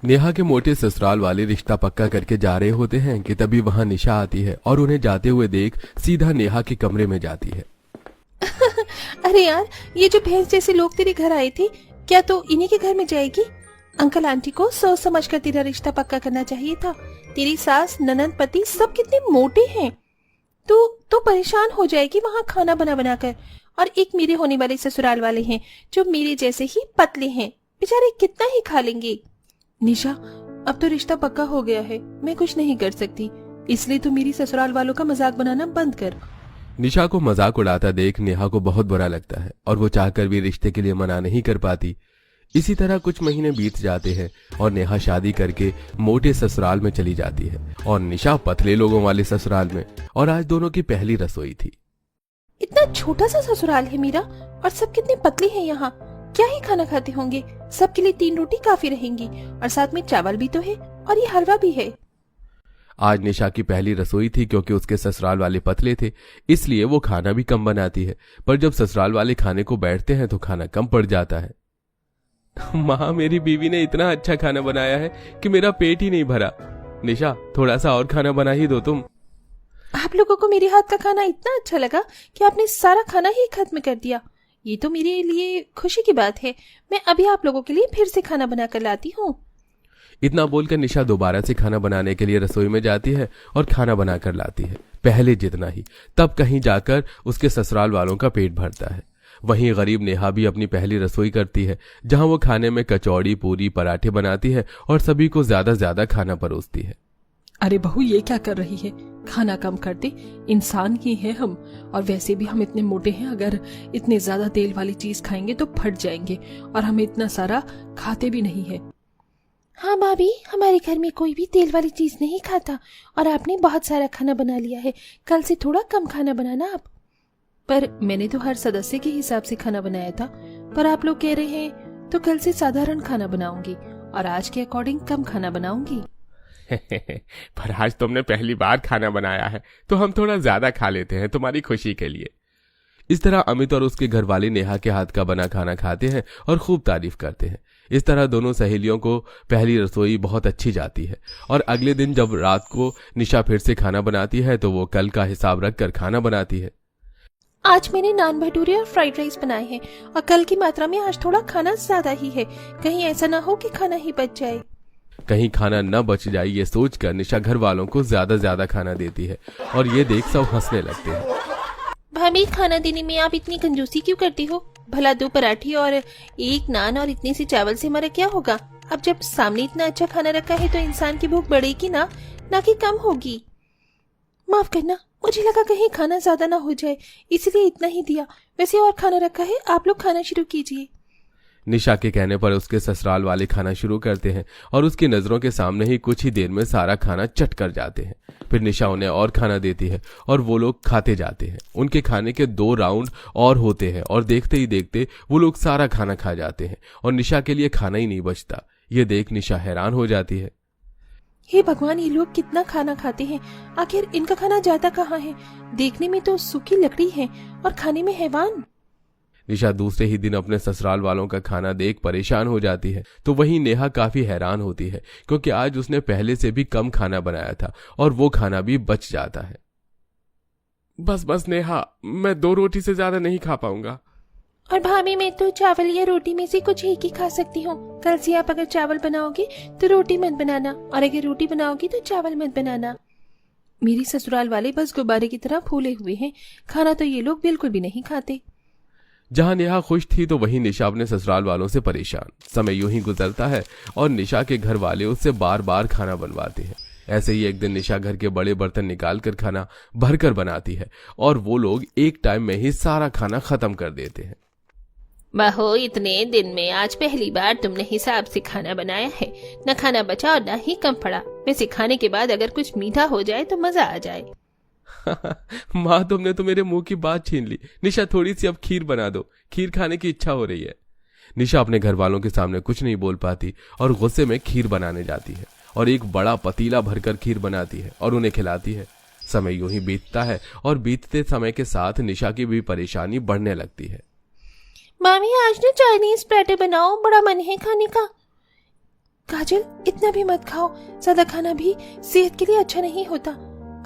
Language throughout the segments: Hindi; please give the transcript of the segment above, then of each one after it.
नेहा के मोटे ससुराल वाले रिश्ता पक्का करके जा रहे होते हैं कि तभी वहां निशा आती है और उन्हें जाते हुए देख सीधा नेहा के कमरे में जाती है। अरे यार, ये जो भैंस जैसे लोग तेरे घर आए थे, क्या तो इन्हीं के घर में जाएगी? अंकल आंटी को सोच समझ कर तेरा रिश्ता पक्का करना चाहिए था। तेरी सास, ननद, पति सब कितने मोटे हैं। तो परेशान हो जाएगी वहाँ खाना बना बना कर। और एक मेरे होने वाले ससुराल वाले हैं जो मेरे जैसे ही पतले हैं, बेचारे कितना ही खा लेंगे। निशा, अब तो रिश्ता पक्का हो गया है, मैं कुछ नहीं कर सकती, इसलिए तो मेरी ससुराल वालों का मजाक बनाना बंद कर। निशा को मजाक उड़ाता देख नेहा को बहुत बुरा लगता है और वो चाहकर भी रिश्ते के लिए मना नहीं कर पाती। इसी तरह कुछ महीने बीत जाते हैं और नेहा शादी करके मोटे ससुराल में चली जाती है और निशा पतले लोगों वाले ससुराल में। और आज दोनों की पहली रसोई थी। इतना छोटा सा ससुराल है मेरा और सब कितने पतले हैं यहाँ, क्या ही खाना खाते होंगे। सबके लिए 3 रोटी काफी रहेंगी और साथ में चावल भी तो है और ये हलवा भी है। आज निशा की पहली रसोई थी क्योंकि उसके ससुराल वाले पतले थे, इसलिए वो खाना भी कम बनाती है। पर जब ससुराल वाले खाने को बैठते हैं तो खाना कम पड़ जाता है। माँ, मेरी बीवी ने इतना अच्छा खाना बनाया है कि मेरा पेट ही नहीं भरा। निशा, थोड़ा सा और खाना बना ही दो तुम। आप लोगों को मेरे हाथ का खाना इतना अच्छा लगा कि आपने सारा खाना ही खत्म कर दिया। ये तो मेरे लिए खुशी की बात है। मैं अभी आप लोगों के लिए फिर से खाना बना कर लाती हूँ। इतना बोलकर निशा दोबारा से खाना बनाने के लिए रसोई में जाती है और खाना बनाकर लाती है, पहले जितना ही। तब कहीं जाकर उसके ससुराल वालों का पेट भरता है। वहीं गरीब नेहा भी अपनी पहली रसोई करती है, जहां वो खाने में कचौड़ी, पूरी, पराठे बनाती है और सभी को ज्यादा खाना परोसती है। अरे बहू, ये क्या कर रही है? खाना कम कर दे, इंसान ही है हम। और वैसे भी हम इतने मोटे हैं, अगर इतने ज्यादा तेल वाली चीज खाएंगे तो फट जाएंगे और हम इतना सारा खाते भी नहीं है। हाँ भाभी, हमारे घर में कोई भी तेल वाली चीज नहीं खाता और आपने बहुत सारा खाना बना लिया है। कल से थोड़ा कम खाना बनाना आप। पर मैंने तो हर सदस्य के हिसाब से खाना बनाया था, पर आप लोग कह रहे हैं तो कल से साधारण खाना बनाऊंगी और आज के अकॉर्डिंग कम खाना बनाऊंगी। पर आज तुमने पहली बार खाना बनाया है तो हम थोड़ा ज्यादा खा लेते हैं तुम्हारी खुशी के लिए। इस तरह अमित और उसके घर वाले नेहा के हाथ का बना खाना खाते हैं और खूब तारीफ करते हैं। इस तरह दोनों सहेलियों को पहली रसोई बहुत अच्छी जाती है। और अगले दिन जब रात को निशा फिर से खाना बनाती है तो वो कल का हिसाब रखकर खाना बनाती है। आज मैंने नान भटूरे और फ्राइड राइस बनाए हैं और कल की मात्रा में आज थोड़ा खाना ज्यादा ही है। कहीं ऐसा ना हो कि खाना ही बच जाए। कहीं खाना न बच जाए ये सोचकर निशा घर वालों को ज्यादा खाना देती है और ये देख सब हंसने लगते हैं। भाभी, खाना देने में आप इतनी कंजूसी क्यों करती हो? भला 2 पराठे और 1 नान और इतने से चावल से हमारा क्या होगा? अब जब सामने इतना अच्छा खाना रखा है तो इंसान की भूख बढ़ेगी ना कि कम होगी। माफ करना, मुझे लगा कहीं खाना ज्यादा ना हो जाए, इसलिए इतना ही दिया। वैसे और खाना रखा है, आप लोग खाना शुरू कीजिए। निशा के कहने पर उसके ससुराल वाले खाना शुरू करते हैं और उसकी नजरों के सामने ही कुछ ही देर में सारा खाना चट कर जाते हैं। फिर निशा उन्हें और खाना देती है और वो लोग खाते जाते हैं। उनके खाने के 2 राउंड और होते हैं और देखते ही देखते वो लोग सारा खाना खा जाते हैं और निशा के लिए खाना ही नहीं बचता। ये देख निशा हैरान हो जाती है। हे भगवान, ये लोग कितना खाना खाते हैं, आखिर इनका खाना जाता कहाँ है? देखने में तो सूखी लकड़ी है और खाने में हैवान। निशा दूसरे ही दिन अपने ससुराल वालों का खाना देख परेशान हो जाती है। तो वहीं नेहा काफी हैरान होती है क्योंकि आज उसने पहले से भी कम खाना बनाया था और वो खाना भी बच जाता है। बस नेहा, मैं 2 रोटी से ज्यादा नहीं खा पाऊंगा। और भाभी, मैं तो चावल या रोटी में से कुछ एक ही खा सकती हूँ। कल से आप अगर चावल बनाओगे तो रोटी मत बनाना और अगर रोटी बनाओगी तो चावल मत बनाना। मेरी ससुराल वाले बस गुब्बारे की तरह फूले हुए हैं, खाना तो ये लोग बिल्कुल भी नहीं खाते। जहां नेहा खुश थी तो वहीं निशा अपने ससुराल वालों से परेशान। समय यूं ही गुजरता है और निशा के घर वाले उससे बार खाना बनवाते हैं। ऐसे ही एक दिन निशा घर के बड़े बर्तन निकाल कर खाना भरकर बनाती है और वो लोग एक टाइम में ही सारा खाना खत्म कर देते हैं। बहू, इतने दिन में आज पहली बार तुमने हिसाब से खाना बनाया है। न खाना बचा और न ही कम पड़ा। वैसे खाने के बाद अगर कुछ मीठा हो जाए तो मजा आ जाए। माँ, तुमने तो मेरे मुंह की बात छीन ली। निशा, थोड़ी सी अब खीर बना दो, खीर खाने की इच्छा हो रही है। निशा अपने घर वालों के सामने कुछ नहीं बोल पाती और गुस्से में खीर बनाने जाती है और एक बड़ा पतीला भरकर खीर बनाती है और उन्हें खिलाती है। समय यूं ही बीतता है और बीतते समय के साथ निशा की भी परेशानी बढ़ने लगती है। मामी, आज ना चाइनीज पराठे बनाओ, बड़ा मन है खाने का। काजल, इतना भी मत खाओ, ज्यादा खाना भी सेहत के लिए अच्छा नहीं होता।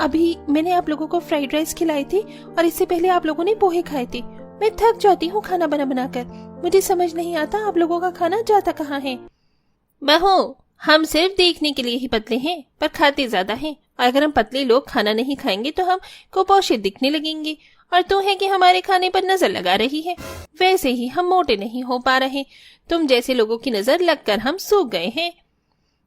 अभी मैंने आप लोगों को फ्राइड राइस खिलाई थी और इससे पहले आप लोगों ने पोहे खाए थे। मैं थक जाती हूँ खाना बना बना कर। मुझे समझ नहीं आता आप लोगों का खाना जाता कहाँ है। बहू, हम सिर्फ देखने के लिए ही पतले हैं पर खाते ज्यादा हैं, और अगर हम पतले लोग खाना नहीं खाएंगे तो हम कुपोषित दिखने लगेंगे। और तू है कि हमारे खाने पर नजर लगा रही है, वैसे ही हम मोटे नहीं हो पा रहे। तुम जैसे लोगों की नजर लगकर हम सूख गए हैं।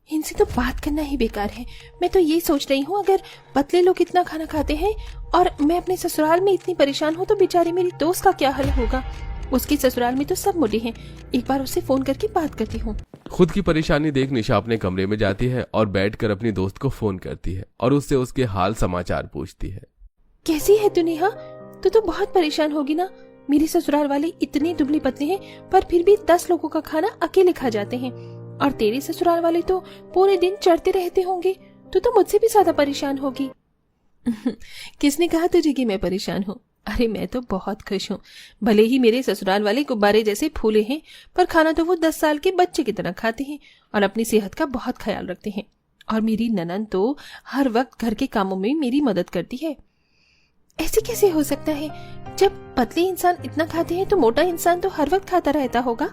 इनसे तो बात करना ही बेकार है। मैं तो ये सोच रही हूँ, अगर पतले लोग इतना खाना खाते हैं और मैं अपने ससुराल में इतनी परेशान हूँ तो बेचारी मेरी दोस्त का क्या हाल होगा। उसके ससुराल में तो सब मोटे हैं। एक बार उससे फोन करके बात करती हूँ। खुद की परेशानी देख निशा अपने कमरे में जाती है और बैठकर अपनी दोस्त को फोन करती है और उससे उसके हाल समाचार पूछती है। कैसी है तू नेहा? तू तो बहुत परेशान होगी ना। मेरे ससुराल वाले इतने दुबले पतले हैं पर फिर भी 10 लोगों का खाना अकेले खा जाते हैं, और तेरे ससुराल वाले तो पूरे दिन चढ़ते रहते होंगे। तू तो मुझसे भी ज्यादा परेशान होगी। किसने कहा तुझे कि मैं परेशान हूँ? अरे मैं तो बहुत खुश हूँ। भले ही मेरे ससुराल वाले गुब्बारे जैसे फूले हैं, पर खाना तो वो 10 साल के बच्चे की तरह खाते हैं और अपनी सेहत का बहुत ख्याल रखते हैं। और मेरी ननद तो हर वक्त घर के कामों में मेरी मदद करती है। ऐसे कैसे हो सकता है? जब पतले इंसान इतना खाते हैं तो मोटा इंसान तो हर वक्त खाता रहता होगा।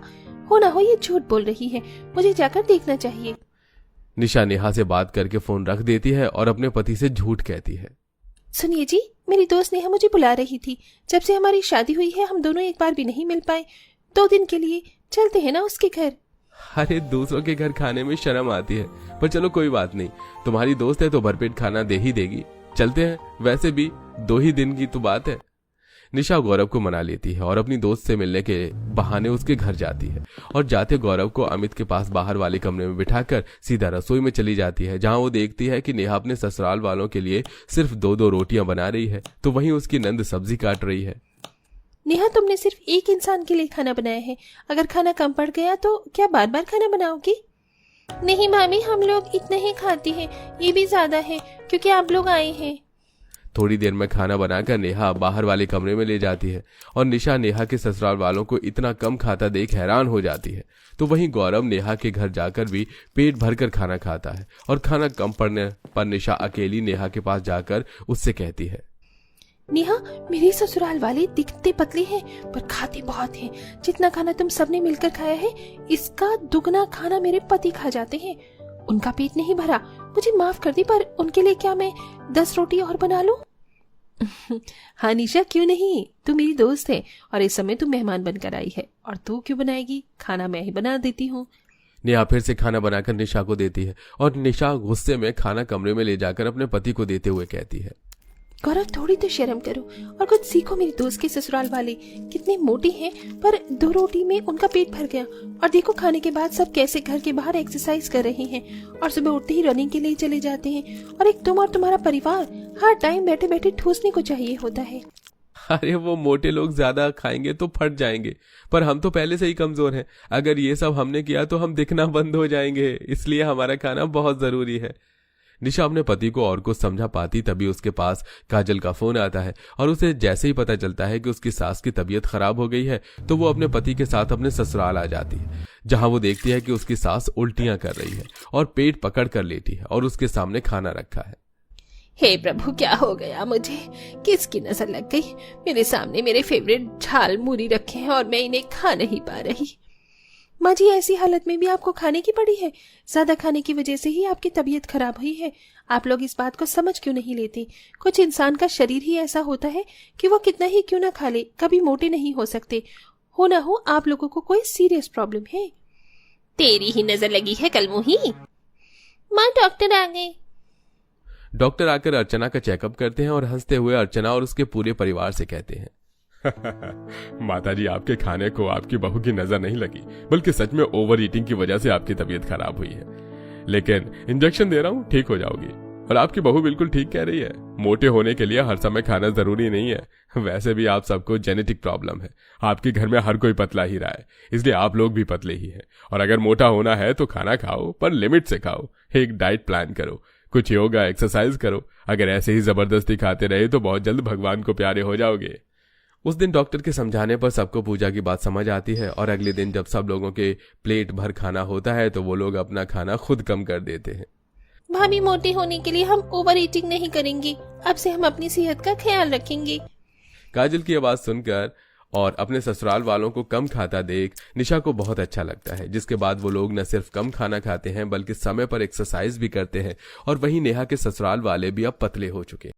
हो ना हो ये झूठ बोल रही है, मुझे जाकर देखना चाहिए। निशा नेहा से बात करके फोन रख देती है और अपने पति से झूठ कहती है। सुनिए जी, मेरी दोस्त नेहा मुझे बुला रही थी। जब से हमारी शादी हुई है हम दोनों एक बार भी नहीं मिल पाए। 2 दिन के लिए चलते हैं ना उसके घर। अरे दूसरों के घर खाने में शर्म आती है, पर चलो कोई बात नहीं, तुम्हारी दोस्त है तो भरपेट खाना दे ही देगी। चलते हैं, वैसे भी 2 ही दिन की तो बात है। निशा गौरव को मना लेती है और अपनी दोस्त से मिलने के बहाने उसके घर जाती है और जाते गौरव को अमित के पास बाहर वाले कमरे में बिठाकर सीधा रसोई में चली जाती है, जहां वो देखती है कि नेहा अपने ससुराल वालों के लिए सिर्फ 2-2 रोटियां बना रही है तो वहीं उसकी नंद सब्जी काट रही है। नेहा, तुमने सिर्फ एक इंसान के लिए खाना बनाया है। अगर खाना कम पड़ गया तो क्या बार बार खाना बनाओगी? नहीं मामी, हम लोग इतना ही खाते हैं, ये भी ज्यादा है क्योंकि आप लोग आए हैं। थोड़ी देर में खाना बनाकर नेहा बाहर वाले कमरे में ले जाती है और निशा नेहा के ससुराल वालों को इतना कम खाता देख हैरान हो जाती है। तो वहीं गौरव नेहा के घर जाकर भी पेट भरकर खाना खाता है और खाना कम पड़ने पर निशा अकेली नेहा के पास जाकर उससे कहती है, नेहा, मेरे ससुराल वाले दिखते पतले हैं पर खाते बहुत हैं। जितना खाना तुम सबने मिलकर खाया है इसका दुगना खाना मेरे पति खा जाते हैं। उनका पेट नहीं भरा, मुझे माफ कर दी, पर उनके लिए क्या मैं 10 रोटी और बना लूं? हाँ निशा, क्यों नहीं, तू मेरी दोस्त है और इस समय तू मेहमान बनकर आई है और तू क्यों बनाएगी? खाना मैं ही बना देती हूँ। नेहा फिर से खाना बनाकर निशा को देती है और निशा गुस्से में खाना कमरे में ले जाकर अपने पति को देते हुए कहती है, गौरव, थोड़ी तो शर्म करो और कुछ सीखो। मेरी दोस्त के ससुराल वाले कितने मोटे हैं पर 2 रोटी में उनका पेट भर गया। और देखो खाने के बाद सब कैसे घर के बाहर एक्सरसाइज कर रहे हैं और सुबह उठते ही रनिंग के लिए चले जाते हैं। और एक तुम और तुम्हारा परिवार हर टाइम बैठे बैठे ठूसने को चाहिए होता है। अरे वो मोटे लोग ज्यादा खाएंगे तो फट जाएंगे, पर हम तो पहले से ही कमजोर हैं। अगर ये सब हमने किया तो हम दिखना बंद हो जाएंगे, इसलिए हमारा खाना बहुत जरूरी है। निशा अपने पति को और कुछ समझा पाती तभी उसके पास काजल का फोन आता है और उसे जैसे ही पता चलता है कि उसकी सास की तबीयत खराब हो गई है तो वो अपने पति के साथ अपने ससुराल आ जाती है, जहां वो देखती है कि उसकी सास उल्टियां कर रही है और पेट पकड़ कर लेटी है और उसके सामने खाना रखा है। हे प्रभु, क्या हो गया मुझे? किसकी नजर लग गई? मेरे सामने मेरे फेवरेट झाल मूरी रखे हैं और मैं इन्हें खा नहीं पा रही। माँ जी, ऐसी हालत में भी आपको खाने की पड़ी है? ज्यादा खाने की वजह से ही आपकी तबीयत खराब हुई है। आप लोग इस बात को समझ क्यों नहीं लेते? कुछ इंसान का शरीर ही ऐसा होता है कि वो कितना ही क्यों ना खा ले कभी मोटे नहीं हो सकते। हो ना हो आप लोगों को कोई सीरियस प्रॉब्लम है। तेरी ही नजर लगी है कलमुही। माँ, डॉक्टर आ गए। डॉक्टर आकर अर्चना का चेकअप करते हैं और हंसते हुए अर्चना और उसके पूरे परिवार से कहते हैं, माताजी, आपके खाने को आपकी बहू की नजर नहीं लगी, बल्कि सच में ओवर ईटिंग की वजह से आपकी तबीयत खराब हुई है। लेकिन इंजेक्शन दे रहा हूँ, ठीक हो जाओगी। और आपकी बहू बिल्कुल ठीक कह रही है, मोटे होने के लिए हर समय खाना जरूरी नहीं है। वैसे भी आप सबको जेनेटिक प्रॉब्लम है, आपके घर में हर कोई पतला ही रहा है, इसलिए आप लोग भी पतले ही हैं। और अगर मोटा होना है तो खाना खाओ, पर लिमिट से खाओ। एक डाइट प्लान करो, कुछ योगा एक्सरसाइज करो। अगर ऐसे ही जबरदस्ती खाते रहे तो बहुत जल्द भगवान को प्यारे हो जाओगे। उस दिन डॉक्टर के समझाने पर सबको पूजा की बात समझ आती है और अगले दिन जब सब लोगों के प्लेट भर खाना होता है तो वो लोग अपना खाना खुद कम कर देते हैं। भाभी, मोटे होने के लिए हम ओवर ईटिंग नहीं करेंगे। अब से हम अपनी सेहत का ख्याल रखेंगे। काजल की आवाज सुनकर और अपने ससुराल वालों को कम खाता देख निशा को बहुत अच्छा लगता है, जिसके बाद वो लोग न सिर्फ कम खाना खाते हैं बल्कि समय पर एक्सरसाइज भी करते हैं। और वहीं नेहा के ससुराल वाले भी अब पतले हो चुके हैं।